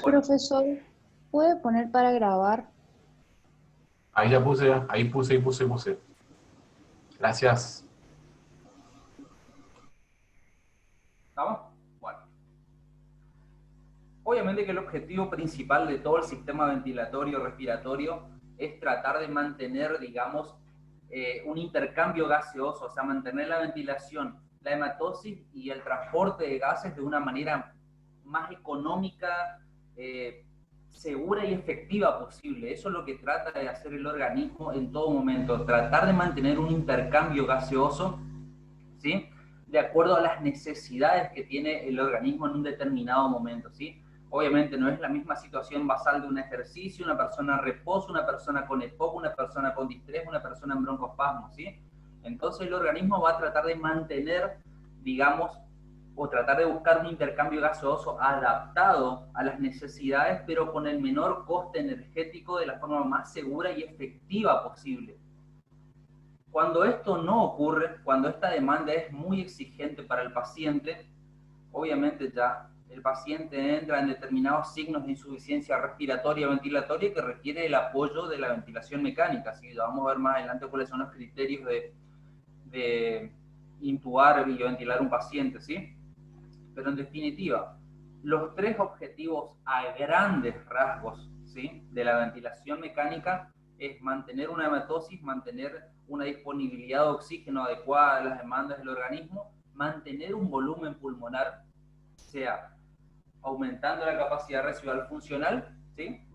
Bueno, Profesor, ¿puede poner para grabar? ahí ya puse, ahí puse. Gracias. ¿estamos? Bueno, obviamente que el objetivo principal de todo el sistema ventilatorio respiratorio es tratar de mantener, digamos, un intercambio gaseoso, o sea, mantener la ventilación, la hematosis y el transporte de gases de una manera más económica, segura y efectiva posible. Eso es lo que trata de hacer el organismo en todo momento, tratar de mantener un intercambio gaseoso, ¿sí?, de acuerdo a las necesidades que tiene el organismo en un determinado momento, ¿sí? Obviamente no es la misma situación basal de un ejercicio, una persona en reposo, una persona con EPOC, una persona con distrés, una persona en broncoespasmo, ¿sí? Entonces el organismo va a tratar de mantener, digamos, o tratar de buscar un intercambio gaseoso adaptado a las necesidades, pero con el menor coste energético de la forma más segura y efectiva posible. Cuando esto no ocurre, cuando esta demanda es muy exigente para el paciente, obviamente ya el paciente entra en determinados signos de insuficiencia respiratoria o ventilatoria que requiere el apoyo de la ventilación mecánica. Así que ya vamos a ver más adelante cuáles son los criterios de intubar y ventilar un paciente, ¿sí? Pero en definitiva, los tres objetivos a grandes rasgos, ¿sí?, de la ventilación mecánica es mantener una hematosis, mantener una disponibilidad de oxígeno adecuada a las demandas del organismo, mantener un volumen pulmonar, sea aumentando la capacidad residual funcional, ¿sí?,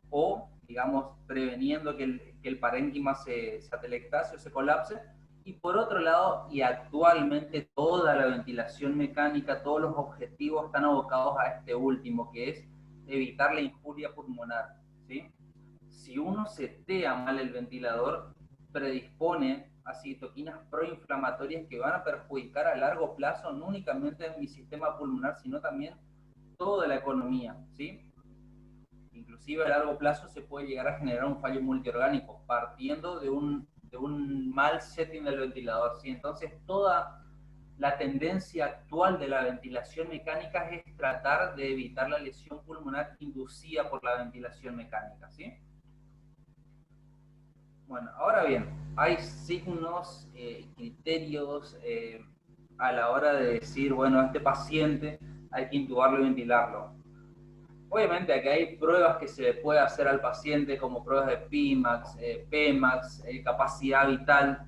o, digamos, preveniendo que el parénquima se atelectase o se colapse. Y por otro lado, y actualmente toda la ventilación mecánica, todos los objetivos están abocados a este último, que es evitar la injuria pulmonar, ¿sí? Si uno setea mal el ventilador, predispone a citoquinas proinflamatorias que van a perjudicar a largo plazo no únicamente mi sistema pulmonar, sino también toda la economía, ¿sí? Inclusive a largo plazo se puede llegar a generar un fallo multiorgánico, partiendo de un mal setting del ventilador, ¿sí? Entonces toda la tendencia actual de la ventilación mecánica es tratar de evitar la lesión pulmonar inducida por la ventilación mecánica, ¿sí? Bueno, ahora bien, hay signos, criterios a la hora de decir, bueno, a este paciente hay que intubarlo y ventilarlo. Obviamente aquí hay pruebas que se le puede hacer al paciente, como pruebas de PIMAX, PEMAX, capacidad vital,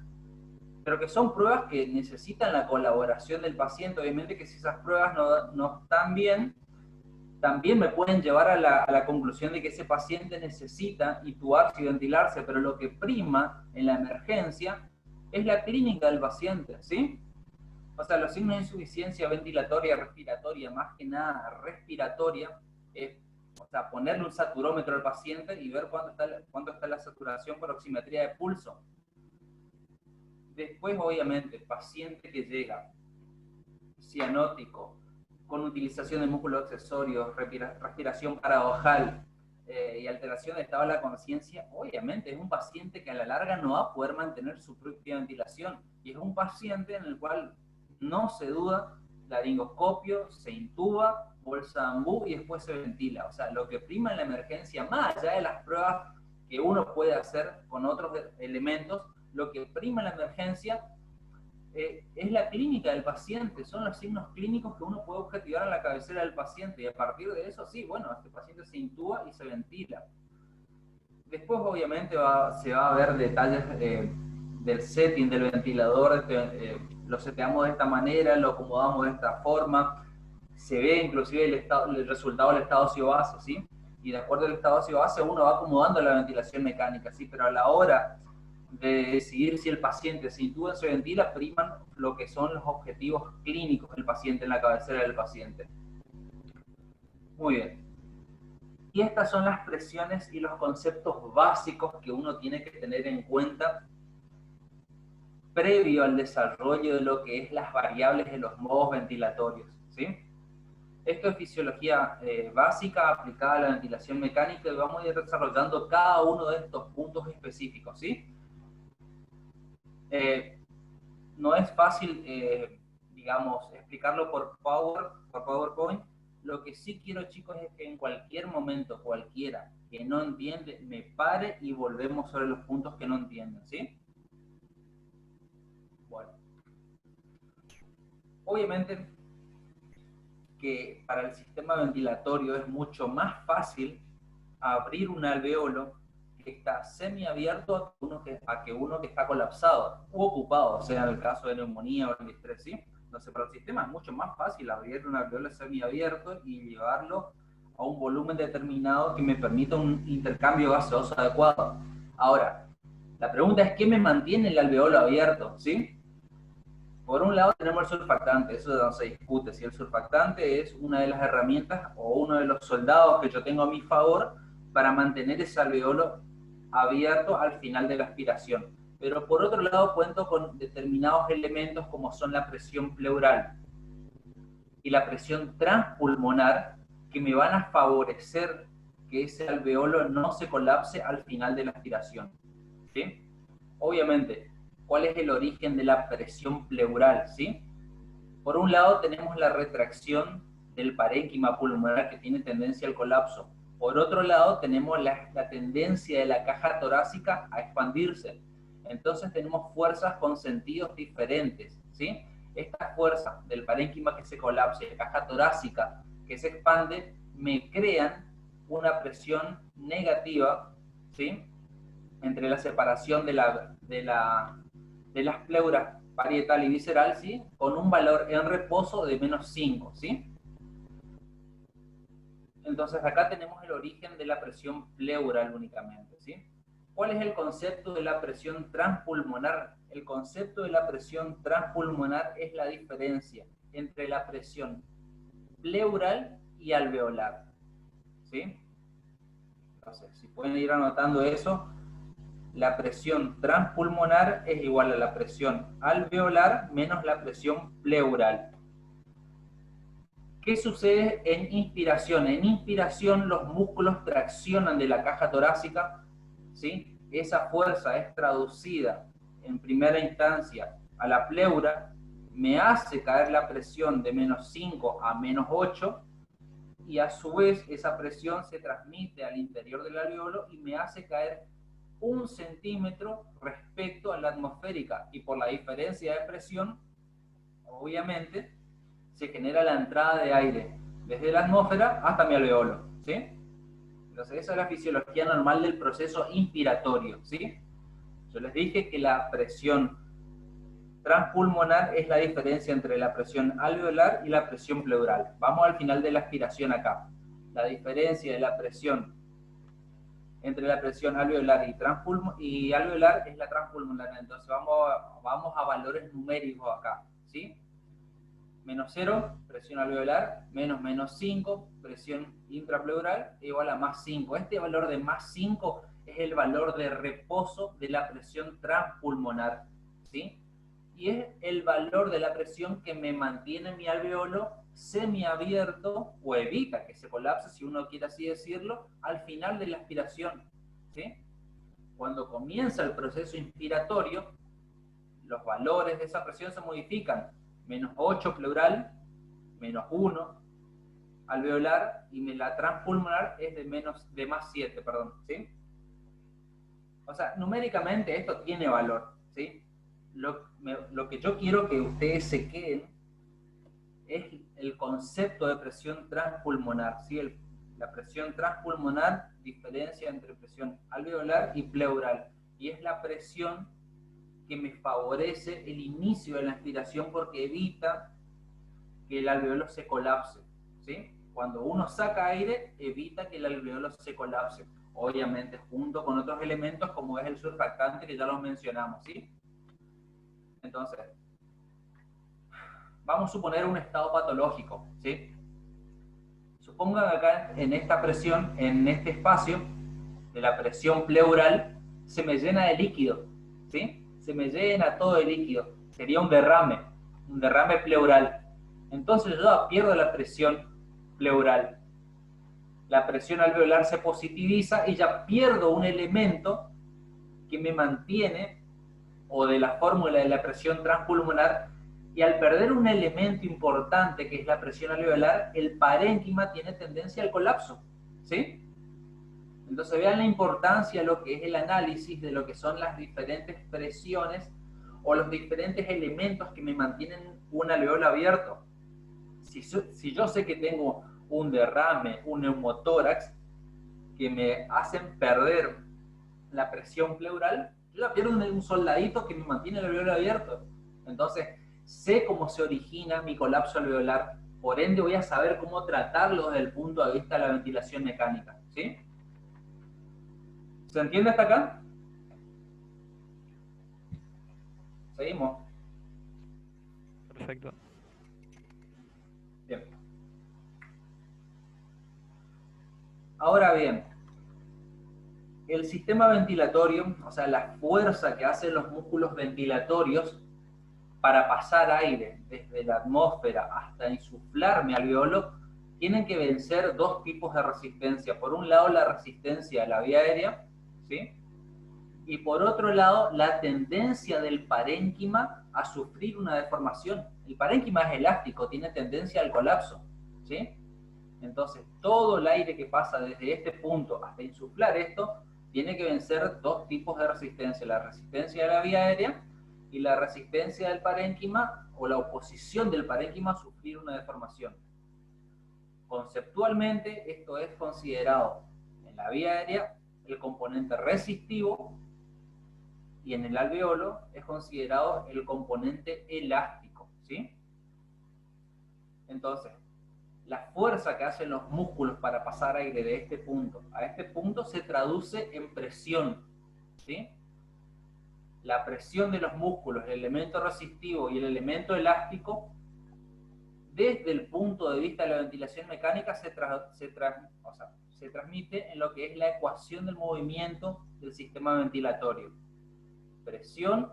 pero que son pruebas que necesitan la colaboración del paciente. Obviamente que si esas pruebas no están bien, también me pueden llevar a la conclusión de que ese paciente necesita intubarse y ventilarse, pero lo que prima en la emergencia es la clínica del paciente, ¿sí? O sea, los signos de insuficiencia ventilatoria, respiratoria, más que nada respiratoria, es, o sea, ponerle un saturómetro al paciente y ver cuánto está la saturación por oximetría de pulso. Después, obviamente, el paciente que llega cianótico, con utilización de músculos accesorios, respiración paradojal y alteración de estado de la conciencia, obviamente es un paciente que a la larga no va a poder mantener su propia ventilación. Y es un paciente en el cual no se duda, laringoscopio, se intuba, bolsa de ambú y después se ventila. O sea, lo que prima en la emergencia, más allá de las pruebas que uno puede hacer con otros elementos, lo que prima en la emergencia es la clínica del paciente, son los signos clínicos que uno puede objetivar en la cabecera del paciente y a partir de eso, sí, bueno, este paciente se intuba y se ventila. Después obviamente se va a ver detalles del setting del ventilador, lo seteamos de esta manera, lo acomodamos de esta forma, se ve inclusive el resultado del estado óseo-base, ¿sí? Y de acuerdo al estado óseo-base uno va acomodando la ventilación mecánica, ¿sí? Pero a la hora de decidir si el paciente se intuba o se ventila, priman lo que son los objetivos clínicos del paciente en la cabecera del paciente. Muy bien. Y estas son las presiones y los conceptos básicos que uno tiene que tener en cuenta previo al desarrollo de lo que es las variables de los modos ventilatorios, ¿sí? Esto es fisiología básica aplicada a la ventilación mecánica y vamos a ir desarrollando cada uno de estos puntos específicos, ¿sí? No es fácil, digamos, explicarlo por PowerPoint, Lo que sí quiero, chicos, es que en cualquier momento, cualquiera que no entiende, me pare y volvemos sobre los puntos que no entienden, ¿sí? Bueno. Obviamente que para el sistema ventilatorio es mucho más fácil abrir un alveolo que está semiabierto a que uno que está colapsado u ocupado, sea en el caso de neumonía o el distrés, ¿sí? Entonces, para el sistema es mucho más fácil abrir un alveolo semiabierto y llevarlo a un volumen determinado que me permita un intercambio gaseoso adecuado. Ahora, la pregunta es, ¿qué me mantiene el alveolo abierto? ¿Sí? Por un lado tenemos el surfactante, eso no se discute, si el surfactante es una de las herramientas o uno de los soldados que yo tengo a mi favor para mantener ese alveolo abierto al final de la aspiración. Pero por otro lado cuento con determinados elementos como son la presión pleural y la presión transpulmonar que me van a favorecer que ese alveolo no se colapse al final de la aspiración, ¿sí? Obviamente, ¿cuál es el origen de la presión pleural? ¿Sí? Por un lado tenemos la retracción del parénquima pulmonar que tiene tendencia al colapso. Por otro lado tenemos la tendencia de la caja torácica a expandirse. Entonces tenemos fuerzas con sentidos diferentes, ¿sí? Esta fuerza del parénquima que se colapsa y la caja torácica que se expande me crean una presión negativa, ¿sí? Entre la separación de las pleuras parietal y visceral, ¿sí? Con un valor en reposo de -5, ¿sí? Entonces acá tenemos el origen de la presión pleural únicamente, ¿sí? ¿Cuál es el concepto de la presión transpulmonar? El concepto de la presión transpulmonar es la diferencia entre la presión pleural y alveolar, ¿sí? Entonces, si pueden ir anotando eso, la presión transpulmonar es igual a la presión alveolar menos la presión pleural. ¿Qué sucede en inspiración? En inspiración los músculos traccionan de la caja torácica, ¿sí? Esa fuerza es traducida en primera instancia a la pleura, me hace caer la presión de -5 a -8, y a su vez esa presión se transmite al interior del alveolo y me hace caer 1 centímetro respecto a la atmosférica, y por la diferencia de presión, obviamente, se genera la entrada de aire desde la atmósfera hasta mi alveolo, ¿sí? Entonces esa es la fisiología normal del proceso inspiratorio, ¿sí? Yo les dije que la presión transpulmonar es la diferencia entre la presión alveolar y la presión pleural. Vamos al final de la aspiración acá. La diferencia de la presión entre la presión alveolar y alveolar es la transpulmonar. Entonces vamos a valores numéricos acá, ¿sí? -0, presión alveolar, -5, presión intrapleural, igual a +5. Este valor de +5 es el valor de reposo de la presión transpulmonar, ¿sí? Y es el valor de la presión que me mantiene mi alveolo semiabierto o evita que se colapse, si uno quiere así decirlo, al final de la aspiración, ¿sí? Cuando comienza el proceso inspiratorio, los valores de esa presión se modifican. -8 pleural, -1 alveolar, y la transpulmonar es de +7, perdón, ¿sí? O sea, numéricamente esto tiene valor, ¿sí? Lo que yo quiero que ustedes se queden es el concepto de presión transpulmonar, ¿sí? La presión transpulmonar diferencia entre presión alveolar y pleural, y es la presión que me favorece el inicio de la aspiración porque evita que el alveolo se colapse, ¿sí? Cuando uno saca aire, evita que el alveolo se colapse, obviamente junto con otros elementos como es el surfactante que ya los mencionamos, ¿sí? Entonces, vamos a suponer un estado patológico, ¿sí? Supongan acá en esta presión, en este espacio de la presión pleural, se me llena de líquido, ¿sí? Se me llena todo de líquido. Sería un derrame pleural. Entonces yo pierdo la presión pleural. La presión alveolar se positiviza y ya pierdo un elemento que me mantiene, o de la fórmula de la presión transpulmonar, Y al perder un elemento importante, que es la presión alveolar, el parénquima tiene tendencia al colapso, ¿sí? Entonces vean la importancia de lo que es el análisis de lo que son las diferentes presiones o los diferentes elementos que me mantienen un alveolo abierto. Si yo sé que tengo un derrame, un neumotórax, que me hacen perder la presión pleural, yo la pierdo en un soldadito que me mantiene el alveolo abierto. Entonces, sé cómo se origina mi colapso alveolar, por ende voy a saber cómo tratarlo desde el punto de vista de la ventilación mecánica, ¿sí? ¿Se entiende hasta acá? Seguimos. Perfecto. Bien. Ahora bien, el sistema ventilatorio, o sea, la fuerza que hacen los músculos ventilatorios para pasar aire desde la atmósfera hasta insuflar mi alveolo, tienen que vencer dos tipos de resistencia. Por un lado, la resistencia a la vía aérea, ¿sí? Y por otro lado, la tendencia del parénquima a sufrir una deformación. El parénquima es elástico, tiene tendencia al colapso, ¿sí? Entonces, todo el aire que pasa desde este punto hasta insuflar esto, tiene que vencer dos tipos de resistencia. La resistencia de la vía aérea y la resistencia del parénquima o la oposición del parénquima a sufrir una deformación. Conceptualmente, esto es considerado en la vía aérea el componente resistivo y en el alveolo es considerado el componente elástico, ¿sí? Entonces, la fuerza que hacen los músculos para pasar aire de este punto a este punto se traduce en presión, ¿sí? La presión de los músculos, el elemento resistivo y el elemento elástico, desde el punto de vista de la ventilación mecánica, se transmite en lo que es la ecuación del movimiento del sistema ventilatorio. Presión,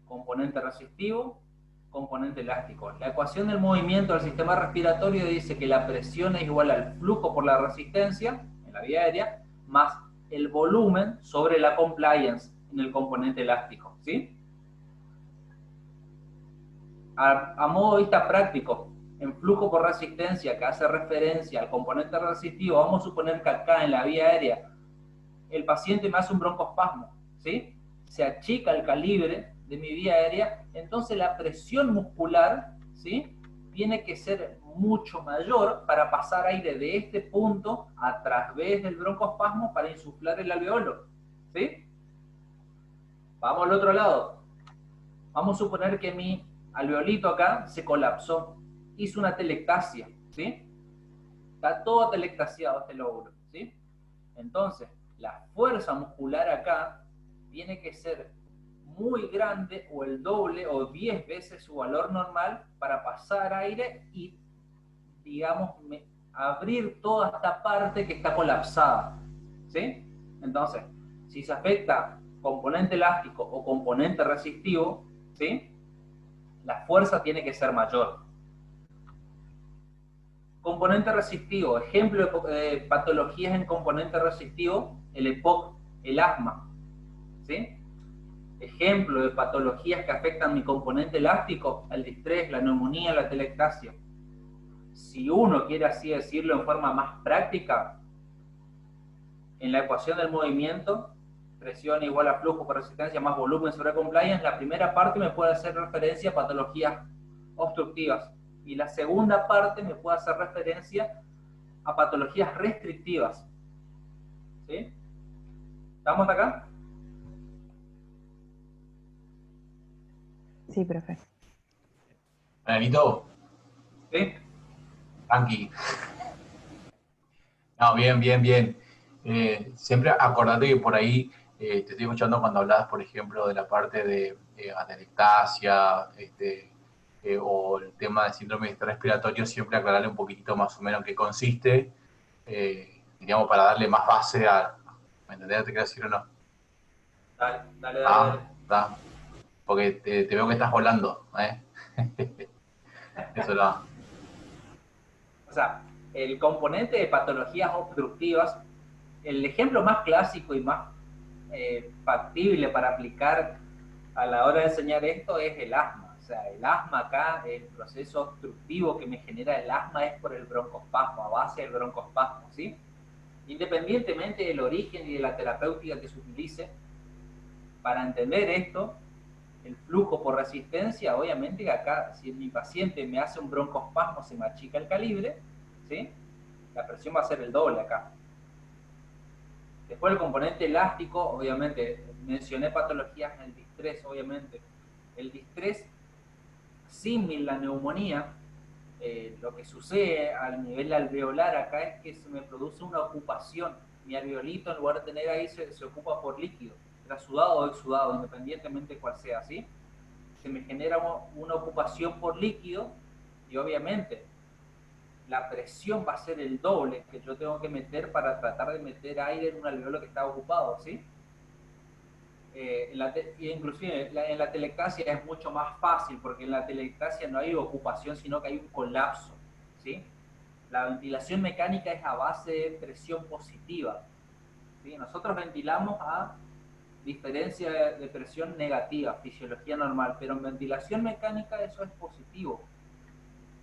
componente resistivo, componente elástico. La ecuación del movimiento del sistema respiratorio dice que la presión es igual al flujo por la resistencia, en la vía aérea, más el volumen sobre la compliance, en el componente elástico, ¿sí? A modo de vista práctico, en flujo por resistencia, que hace referencia al componente resistivo, vamos a suponer que acá en la vía aérea el paciente me hace un broncoespasmo, ¿sí? Se achica el calibre de mi vía aérea, entonces la presión muscular, ¿sí? Tiene que ser mucho mayor para pasar aire de este punto a través del broncoespasmo para insuflar el alveolo, ¿sí? Vamos al otro lado. Vamos a suponer que mi alveolito acá se colapsó, hizo una telectasia, ¿sí? Está todo telectasiado este lóbulo, ¿sí? Entonces, la fuerza muscular acá tiene que ser muy grande o el doble o 10 veces su valor normal para pasar aire y, digamos, abrir toda esta parte que está colapsada, ¿sí? Entonces, si se afecta componente elástico o componente resistivo, ¿sí? La fuerza tiene que ser mayor. Componente resistivo, ejemplo de patologías en componente resistivo, el EPOC, el asma, ¿sí? Ejemplo de patologías que afectan mi componente elástico, el distrés, la neumonía, la telectasia. Si uno quiere así decirlo en forma más práctica, en la ecuación del movimiento, presión igual a flujo por resistencia más volumen sobre compliance, la primera parte me puede hacer referencia a patologías obstructivas y la segunda parte me puede hacer referencia a patologías restrictivas, ¿sí? ¿Estamos hasta acá? Sí, profe. Benito, ¿Sí? tranqui. No, bien, bien, bien. Siempre acordate que por ahí te estoy escuchando cuando hablabas, por ejemplo, de la parte de atelectasia, o el tema del síndrome respiratorio, siempre aclararle un poquitito más o menos en qué consiste, digamos, para darle más base a... ¿Me entendés? ¿Te quiero decir o no? Dale, dale, dale. Está. Porque te veo que estás volando, ¿eh? Eso no. O sea, el componente de patologías obstructivas, el ejemplo más clásico y más factible para aplicar a la hora de enseñar esto es el asma, O sea, el asma acá, el proceso obstructivo que me genera el asma es por el broncoespasmo, a base del broncoespasmo, ¿sí? Independientemente del origen y de la terapéutica que se utilice, para entender esto, el flujo por resistencia, obviamente que acá, si mi paciente me hace un broncoespasmo, se me achica el calibre, ¿sí? La presión va a ser el doble acá. Después el componente elástico, obviamente, mencioné patologías en el distrés, obviamente. El distrés, símil la neumonía, lo que sucede al nivel alveolar acá es que se me produce una ocupación. Mi alveolito, en lugar de tener ahí, se ocupa por líquido, sudado o exudado, independientemente de cuál sea, ¿sí? Se me genera una ocupación por líquido y obviamente la presión va a ser el doble que yo tengo que meter para tratar de meter aire en un alveolo que está ocupado, ¿sí? Inclusive en la telectasia es mucho más fácil, porque en la telectasia no hay ocupación, sino que hay un colapso, ¿sí? La ventilación mecánica es a base de presión positiva, ¿sí? Nosotros ventilamos a diferencia de presión negativa, fisiología normal, pero en ventilación mecánica eso es positivo.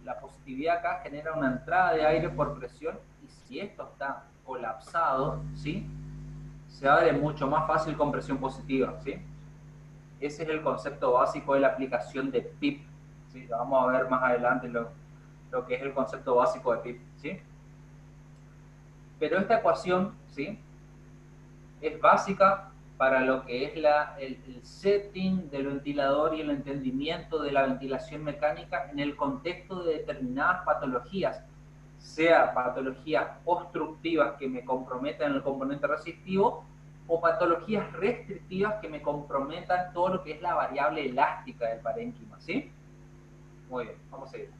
La positividad acá genera una entrada de aire por presión, y si esto está colapsado, ¿sí?, se abre mucho más fácil con presión positiva, ¿sí? Ese es el concepto básico de la aplicación de PIP, ¿sí? Vamos a ver más adelante lo que es el concepto básico de PIP, ¿sí? Pero esta ecuación, ¿sí?, es básica para lo que es el setting del ventilador y el entendimiento de la ventilación mecánica en el contexto de determinadas patologías, sea patologías obstructivas que me comprometan el componente resistivo o patologías restrictivas que me comprometan todo lo que es la variable elástica del parénquima, ¿sí? Muy bien, vamos a seguir.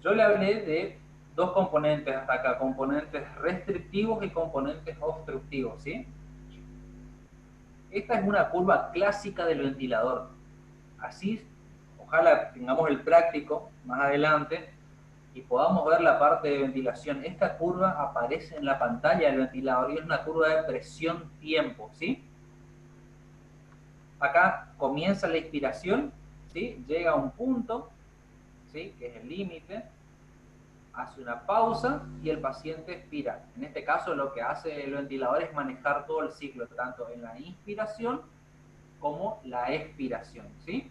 Yo le hablé de dos componentes hasta acá, componentes restrictivos y componentes obstructivos, ¿sí? Esta es una curva clásica del ventilador. Así, ojalá tengamos el práctico más adelante y podamos ver la parte de ventilación. Esta curva aparece en la pantalla del ventilador y es una curva de presión-tiempo, ¿sí? Acá comienza la inspiración, ¿sí? Llega a un punto, ¿sí?, que es el límite, hace una pausa y el paciente expira. En este caso lo que hace el ventilador es manejar todo el ciclo, tanto en la inspiración como la expiración, ¿sí?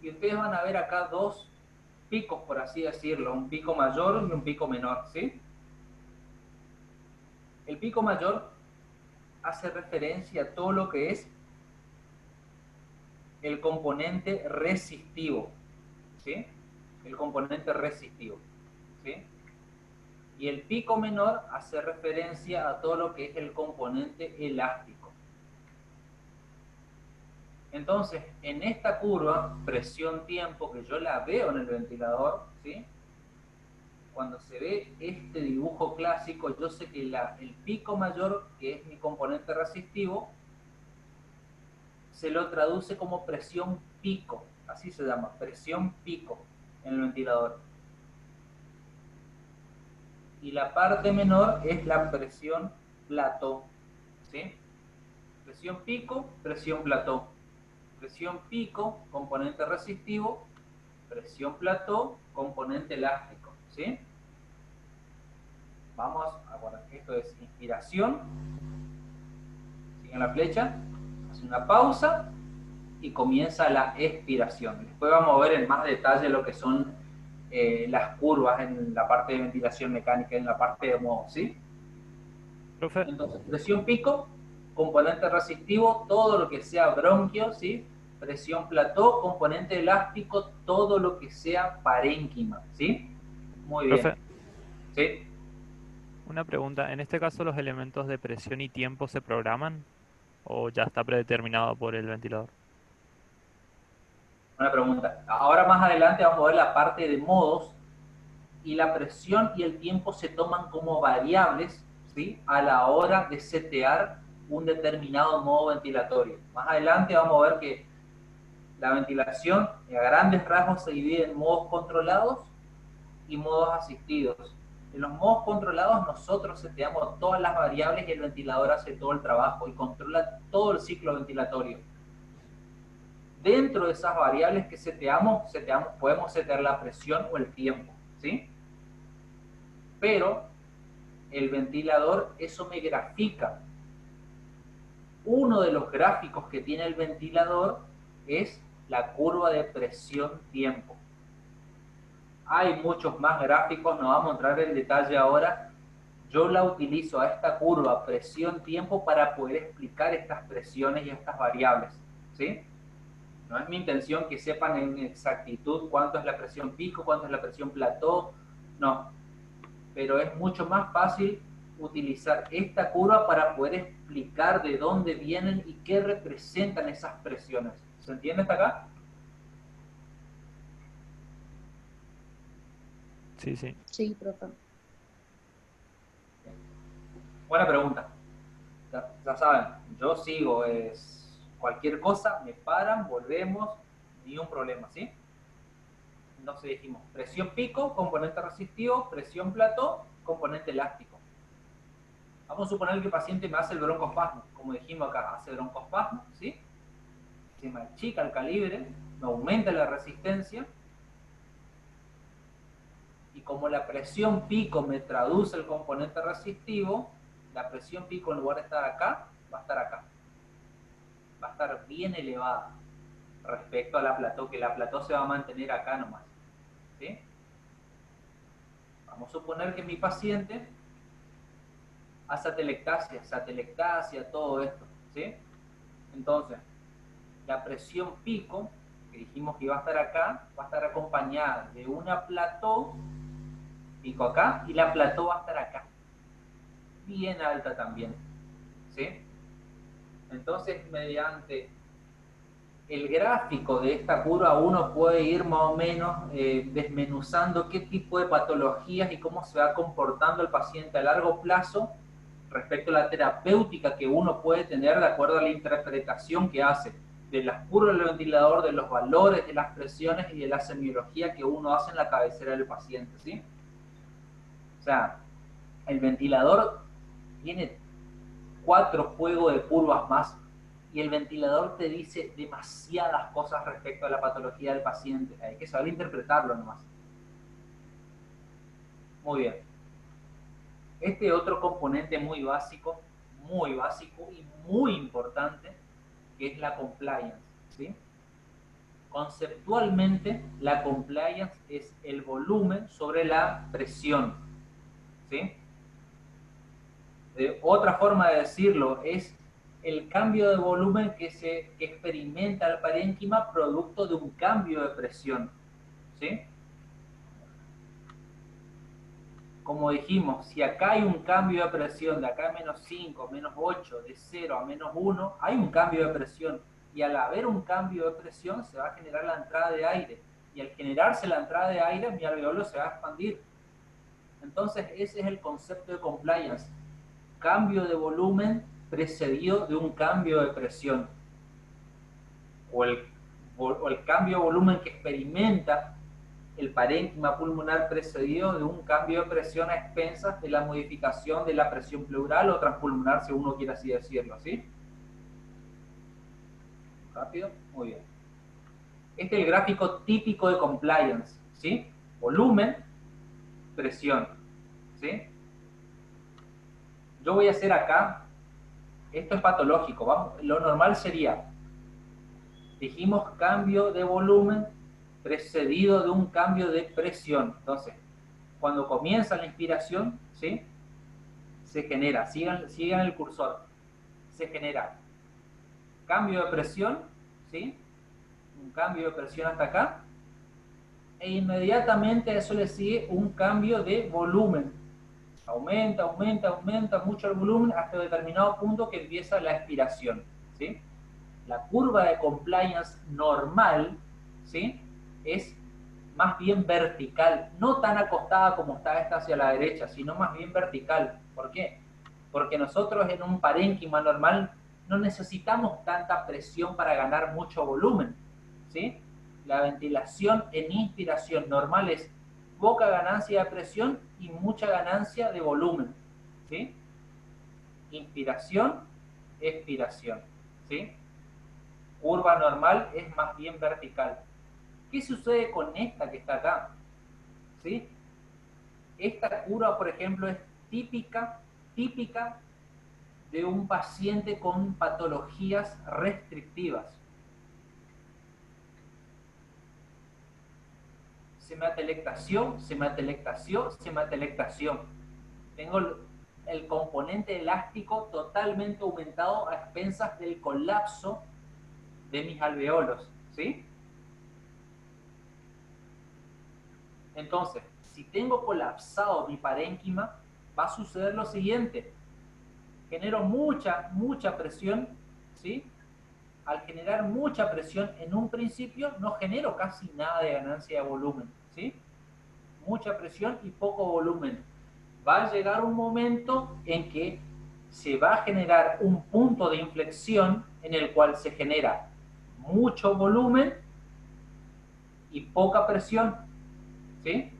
Y ustedes van a ver acá dos picos, por así decirlo, un pico mayor y un pico menor, ¿sí? El pico mayor hace referencia a todo lo que es el componente resistivo, ¿sí? El componente resistivo, ¿sí? Y el pico menor hace referencia a todo lo que es el componente elástico. Entonces, en esta curva, presión-tiempo, que yo la veo en el ventilador, ¿sí?, cuando se ve este dibujo clásico, yo sé que el pico mayor, que es mi componente resistivo, se lo traduce como presión pico, así se llama, presión pico en el ventilador. Y la parte menor es la presión plató, ¿sí? Presión pico, presión plató. Presión pico, componente resistivo, presión plató, componente elástico, ¿sí? Vamos a guardar que esto es inspiración, siguen la flecha, hace una pausa y comienza la expiración. Después vamos a ver en más detalle lo que son las curvas en la parte de ventilación mecánica, en la parte de modo, ¿sí? Profe. Entonces, presión pico, componente resistivo, todo lo que sea bronquio, ¿sí? Presión plató, componente elástico, todo lo que sea parénquima, ¿sí? Muy bien. Profe, ¿Sí? una pregunta. ¿En este caso los elementos de presión y tiempo se programan o ya está predeterminado por el ventilador? Una pregunta. Ahora más adelante vamos a ver la parte de modos, y la presión y el tiempo se toman como variables, ¿sí?, a la hora de setear un determinado modo ventilatorio. Más adelante vamos a ver que la ventilación a grandes rasgos se divide en modos controlados y modos asistidos. En los modos controlados nosotros seteamos todas las variables y el ventilador hace todo el trabajo y controla todo el ciclo ventilatorio. dentro de esas variables que seteamos, podemos setear la presión o el tiempo, ¿sí? Pero el ventilador, eso me grafica. Uno de los gráficos que tiene el ventilador es la curva de presión-tiempo. Hay muchos más gráficos, no vamos a entrar en detalle ahora. Yo la utilizo a esta curva presión-tiempo para poder explicar estas presiones y estas variables, ¿sí? No es mi intención que sepan en exactitud cuánto es la presión pico, cuánto es la presión plató, no. Pero es mucho más fácil utilizar esta curva para poder explicar de dónde vienen y qué representan esas presiones. ¿Se entiende hasta acá? Sí, sí. Sí, profe. Buena pregunta. Ya saben, yo sigo, cualquier cosa, me paran, volvemos, ni un problema, ¿sí? Entonces dijimos, presión pico, componente resistivo, presión plató, componente elástico. Vamos a suponer que el paciente me hace el broncoespasmo, como dijimos acá, hace broncoespasmo, ¿sí? Se me achica el calibre, me aumenta la resistencia, y como la presión pico me traduce el componente resistivo, la presión pico en lugar de estar acá, va a estar acá. Va a estar bien elevada respecto a la plató, que la plató se va a mantener acá nomás, ¿sí? Vamos a suponer que mi paciente hace atelectasia, todo esto, ¿sí? Entonces, la presión pico, que dijimos que iba a estar acá, va a estar acompañada de una plató, pico acá, y la plató va a estar acá, bien alta también, ¿sí? Entonces, mediante el gráfico de esta curva, uno puede ir más o menos desmenuzando qué tipo de patologías y cómo se va comportando el paciente a largo plazo respecto a la terapéutica que uno puede tener de acuerdo a la interpretación que hace de las curvas del ventilador, de los valores, de las presiones y de la semiología que uno hace en la cabecera del paciente, ¿sí? O sea, el ventilador tiene 4 juegos de curvas más y el ventilador te dice demasiadas cosas respecto a la patología del paciente. Hay que saber interpretarlo nomás. Muy bien. Este otro componente muy básico y muy importante, que es la compliance, ¿sí? Conceptualmente, la compliance es el volumen sobre la presión, ¿sí? Otra forma de decirlo es el cambio de volumen que experimenta el parénquima producto de un cambio de presión, ¿sí? Como dijimos, si acá hay un cambio de presión de acá a menos 5, menos 8, de 0 a menos 1, hay un cambio de presión. Y al haber un cambio de presión, se va a generar la entrada de aire. Y al generarse la entrada de aire, mi alveolo se va a expandir. Entonces, ese es el concepto de compliance. Cambio de volumen precedido de un cambio de presión. O el cambio de volumen que experimenta el parénquima pulmonar precedido de un cambio de presión a expensas de la modificación de la presión pleural o transpulmonar, si uno quiere así decirlo, ¿sí? ¿Rápido? Muy bien. Este es el gráfico típico de compliance, ¿sí? Volumen, presión, ¿sí? Yo voy a hacer acá, esto es patológico, vamos, lo normal sería, dijimos cambio de volumen precedido de un cambio de presión. Entonces, cuando comienza la inspiración, ¿sí? Se genera, sigan el cursor, se genera cambio de presión, ¿sí? Un cambio de presión hasta acá, e inmediatamente a eso le sigue un cambio de volumen. Aumenta mucho el volumen hasta determinado punto que empieza la expiración, ¿sí? La curva de compliance normal, ¿sí? Es más bien vertical, no tan acostada como está esta hacia la derecha, sino más bien vertical. ¿Por qué? Porque nosotros en un parénquima normal no necesitamos tanta presión para ganar mucho volumen, ¿sí? La ventilación en inspiración normal es poca ganancia de presión y mucha ganancia de volumen, ¿sí? Inspiración, expiración, ¿sí? curva normal es más bien vertical. ¿Qué sucede con esta que está acá? ¿Sí? Esta curva, por ejemplo, es típica de un paciente con patologías restrictivas. Sematelectación, sematelectación, sematelectación. Tengo el componente elástico totalmente aumentado a expensas del colapso de mis alveolos, ¿sí? Entonces, si tengo colapsado mi parénquima, va a suceder lo siguiente. Genero mucha presión, ¿sí? Al generar mucha presión en un principio, no genero casi nada de ganancia de volumen, ¿sí? Mucha presión y poco volumen. Va a llegar un momento en que se va a generar un punto de inflexión en el cual se genera mucho volumen y poca presión, ¿sí?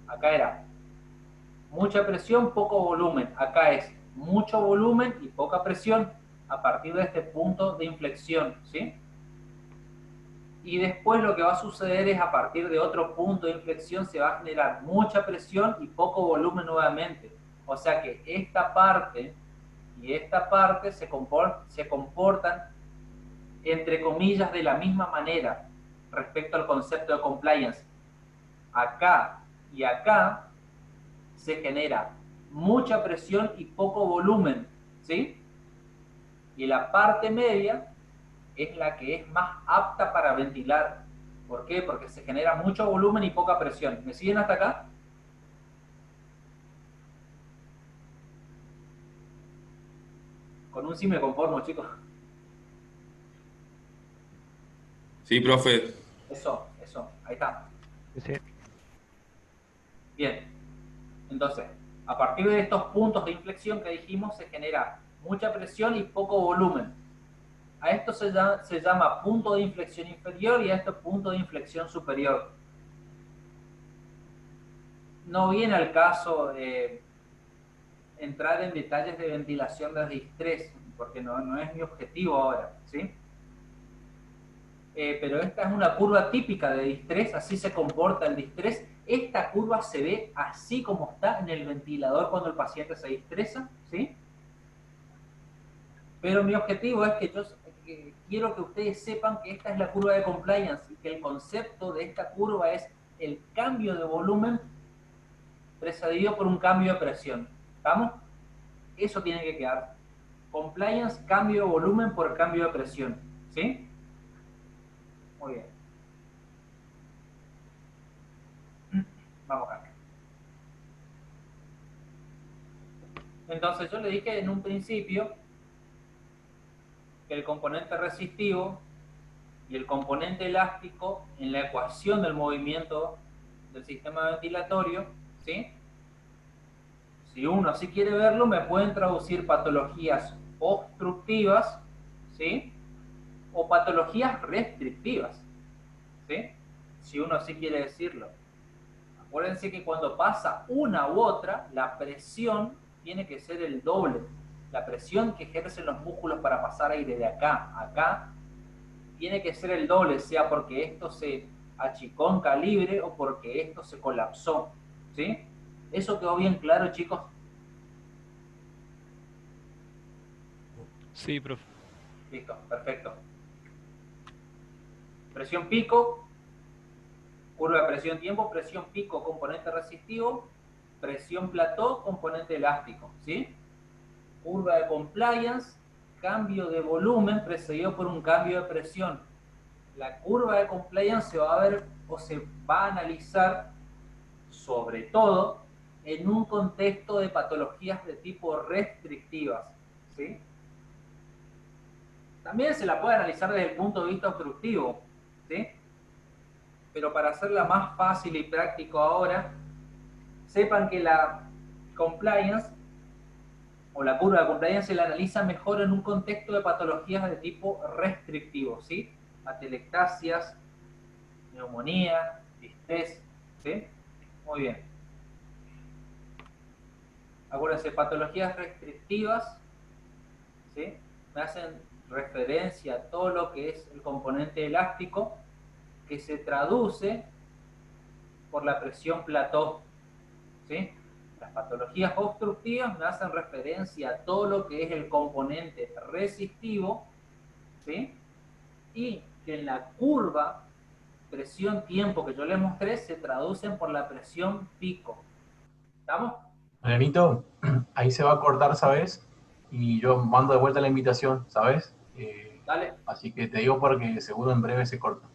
Acá era mucha presión, poco volumen. Acá es mucho volumen y poca presión a partir de este punto de inflexión, ¿sí? Y después lo que va a suceder es a partir de otro punto de inflexión se va a generar mucha presión y poco volumen nuevamente. O sea que esta parte y esta parte se comportan entre comillas de la misma manera respecto al concepto de compliance. Acá y acá se genera mucha presión y poco volumen, ¿sí? Y la parte media es la que es más apta para ventilar. ¿Por qué? Porque se genera mucho volumen y poca presión. ¿Me siguen hasta acá? Con un sí me conformo, chicos. Sí, profe. Eso, ahí está. Sí. Bien. Entonces, a partir de estos puntos de inflexión que dijimos, se genera mucha presión y poco volumen. A esto se llama punto de inflexión inferior y a esto punto de inflexión superior. No viene al caso entrar en detalles de ventilación de distrés, porque no es mi objetivo ahora, ¿sí? Pero esta es una curva típica de distrés, así se comporta el distrés. Esta curva se ve así como está en el ventilador cuando el paciente se distresa, ¿sí? Pero mi objetivo es que quiero que ustedes sepan que esta es la curva de compliance y que el concepto de esta curva es el cambio de volumen precedido por un cambio de presión. ¿Estamos? Eso tiene que quedar. Compliance, cambio de volumen por cambio de presión. ¿Sí? Muy bien. Vamos acá. Entonces yo le dije en un principio que el componente resistivo y el componente elástico en la ecuación del movimiento del sistema ventilatorio, ¿sí? Si uno así quiere verlo, me pueden traducir patologías obstructivas, ¿sí? O patologías restrictivas, ¿sí? Si uno así quiere decirlo. Acuérdense que cuando pasa una u otra, la presión tiene que ser el doble. La presión que ejercen los músculos para pasar aire de acá a acá tiene que ser el doble, sea porque esto se achicó en calibre o porque esto se colapsó, ¿sí? ¿Eso quedó bien claro, chicos? Sí, profe. Listo, perfecto. Presión pico, curva de presión tiempo, presión pico, componente resistivo, presión plató, componente elástico, ¿sí? Curva de compliance, cambio de volumen precedido por un cambio de presión. La curva de compliance se va a ver o se va a analizar sobre todo en un contexto de patologías de tipo restrictivas, ¿sí? También se la puede analizar desde el punto de vista obstructivo, ¿sí? Pero para hacerla más fácil y práctico ahora, sepan que la compliance o la curva de compliance se la analiza mejor en un contexto de patologías de tipo restrictivo, ¿sí? Atelectasias, neumonía, distrés, ¿sí? Muy bien. Acuérdense, patologías restrictivas, ¿sí? Me hacen referencia a todo lo que es el componente elástico, que se traduce por la presión plató, ¿sí? Las patologías obstructivas me hacen referencia a todo lo que es el componente resistivo, ¿sí? Y que en la curva presión-tiempo que yo les mostré se traducen por la presión pico. ¿Estamos? Marianito, ahí se va a cortar, ¿sabes? Y yo mando de vuelta la invitación, ¿sabes? Dale. Así que te digo porque seguro en breve se corta.